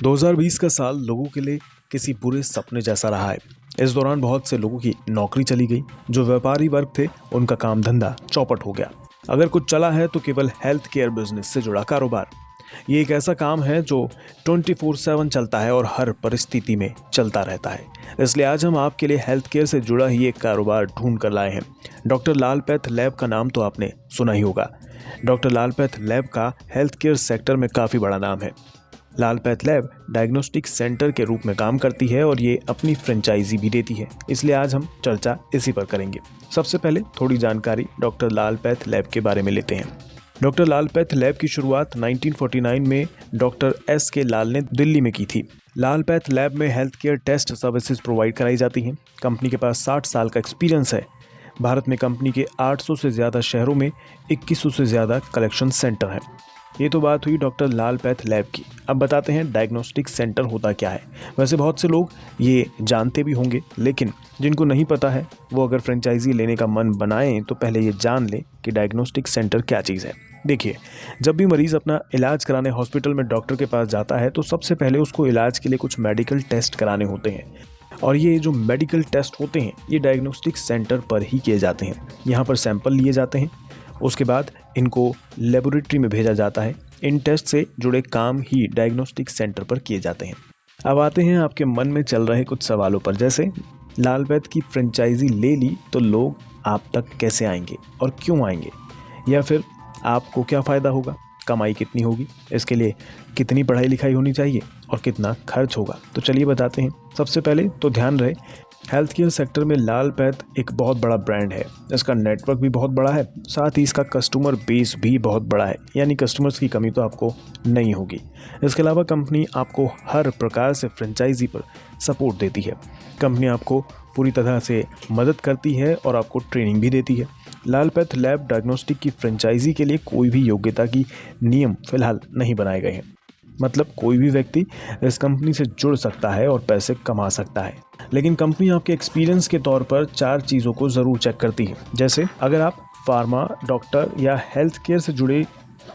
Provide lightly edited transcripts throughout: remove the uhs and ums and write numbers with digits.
2020 का साल लोगों के लिए किसी बुरे सपने जैसा रहा है। इस दौरान बहुत से लोगों की नौकरी चली गई। जो व्यापारी वर्ग थे उनका काम धंधा चौपट हो गया। अगर कुछ चला है तो केवल हेल्थ केयर बिजनेस से जुड़ा कारोबार। ये एक ऐसा काम है जो 24/7 चलता है और हर परिस्थिति में चलता रहता है। इसलिए आज हम आपके लिए हेल्थ केयर से जुड़ा ही एक कारोबार ढूंढ कर लाए हैं। डॉक्टर लाल पैथ लैब का नाम तो आपने सुना ही होगा। डॉक्टर लाल पैथ लैब का हेल्थ केयर सेक्टर में काफ़ी बड़ा नाम है। लाल पैथ लैब डायग्नोस्टिक सेंटर के रूप में काम करती है और ये अपनी फ्रेंचाइजी भी देती है। इसलिए आज हम चर्चा इसी पर करेंगे। सबसे पहले थोड़ी जानकारी डॉक्टर लाल पैथ लैब के बारे में लेते हैं। डॉक्टर लाल पैथ लैब की शुरुआत 1949 में डॉक्टर एस के लाल ने दिल्ली में की थी। लाल पैथ लैब में health care test services provide कराई जाती हैं। कंपनी के पास 60 साल का एक्सपीरियंस है। भारत में कंपनी के 800 से ज़्यादा शहरों में 2100 से ज़्यादा कलेक्शन सेंटर हैं। ये तो बात हुई डॉक्टर लाल पैथ लैब की। अब बताते हैं डायग्नोस्टिक सेंटर होता क्या है। वैसे बहुत से लोग ये जानते भी होंगे, लेकिन जिनको नहीं पता है वो अगर फ्रेंचाइजी लेने का मन बनाएं तो पहले ये जान लें कि डायग्नोस्टिक सेंटर क्या चीज़ है। देखिए, जब भी मरीज़ अपना इलाज कराने हॉस्पिटल में डॉक्टर के पास जाता है तो सबसे पहले उसको इलाज के लिए कुछ मेडिकल टेस्ट कराने होते हैं। और ये जो मेडिकल टेस्ट होते हैं ये डायग्नोस्टिक सेंटर पर ही किए जाते हैं। यहाँ पर सैंपल लिए जाते हैं, उसके बाद इनको लेबोरेटरी में भेजा जाता है। इन टेस्ट से जुड़े काम ही डायग्नोस्टिक सेंटर पर किए जाते हैं। अब आते हैं आपके मन में चल रहे कुछ सवालों पर, जैसे लाल पैथ की फ्रेंचाइजी ले ली तो लोग आप तक कैसे आएंगे और क्यों आएंगे, या फिर आपको क्या फ़ायदा होगा, कमाई कितनी होगी, इसके लिए कितनी पढ़ाई लिखाई होनी चाहिए और कितना खर्च होगा। तो चलिए बताते हैं। सबसे पहले तो ध्यान रहे, हेल्थ केयर सेक्टर में लाल पैथ एक बहुत बड़ा ब्रांड है। इसका नेटवर्क भी बहुत बड़ा है, साथ ही इसका कस्टमर बेस भी बहुत बड़ा है, यानी कस्टमर्स की कमी तो आपको नहीं होगी। इसके अलावा कंपनी आपको हर प्रकार से फ्रेंचाइजी पर सपोर्ट देती है। कंपनी आपको पूरी तरह से मदद करती है और आपको ट्रेनिंग भी देती है। लाल पैथ लैब डायग्नोस्टिक की फ्रेंचाइजी के लिए कोई भी योग्यता की नियम फिलहाल नहीं बनाए गए हैं। मतलब कोई भी व्यक्ति इस कंपनी से जुड़ सकता है और पैसे कमा सकता है, लेकिन कंपनी आपके एक्सपीरियंस के तौर पर 4 चीज़ों को ज़रूर चेक करती है। जैसे अगर आप फार्मा, डॉक्टर या हेल्थ केयर से जुड़े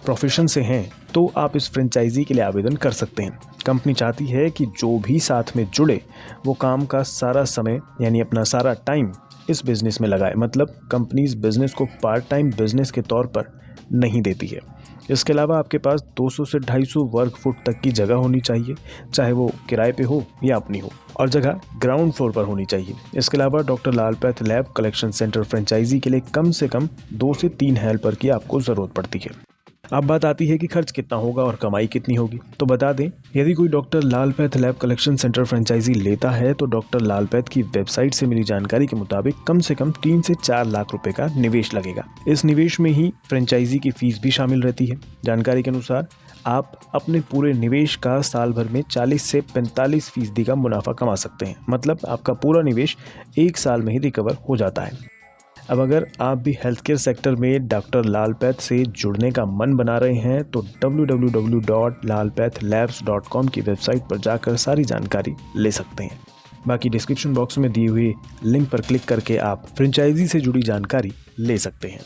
प्रोफेशन से हैं तो आप इस फ्रेंचाइजी के लिए आवेदन कर सकते हैं। कंपनी चाहती है कि जो भी साथ में जुड़े वो काम का सारा समय यानी अपना सारा टाइम इस बिज़नेस में लगाए। मतलब कंपनी इस बिज़नेस को पार्ट टाइम बिज़नेस के तौर पर नहीं देती है। इसके अलावा आपके पास 200 से 250 वर्ग फुट तक की जगह होनी चाहिए, चाहे वो किराए पे हो या अपनी हो, और जगह ग्राउंड फ्लोर पर होनी चाहिए। इसके अलावा doctor Lal path lab collection centre franchisee के लिए कम से कम 2 से 3 हेल्पर की आपको ज़रूरत पड़ती है। अब बात आती है कि खर्च कितना होगा और कमाई कितनी होगी। तो बता दें, यदि कोई doctor Lal path lab collection centre franchisee लेता है तो डॉक्टर लाल पैथ की वेबसाइट से मिली जानकारी के मुताबिक कम से कम 3 से 4 लाख रुपए का निवेश लगेगा। इस निवेश में ही फ्रेंचाइजी की फीस भी शामिल रहती है। जानकारी के अनुसार आप अपने पूरे निवेश का साल भर में 40 से 45% का मुनाफा कमा सकते हैं। मतलब आपका पूरा निवेश 1 साल में ही रिकवर हो जाता है। अब अगर आप भी हेल्थ केयर सेक्टर में डॉक्टर लाल पैथ से जुड़ने का मन बना रहे हैं तो www.lalpathlabs.com की वेबसाइट पर जाकर सारी जानकारी ले सकते हैं। बाकी डिस्क्रिप्शन बॉक्स में दी हुई लिंक पर क्लिक करके आप फ्रेंचाइजी से जुड़ी जानकारी ले सकते हैं।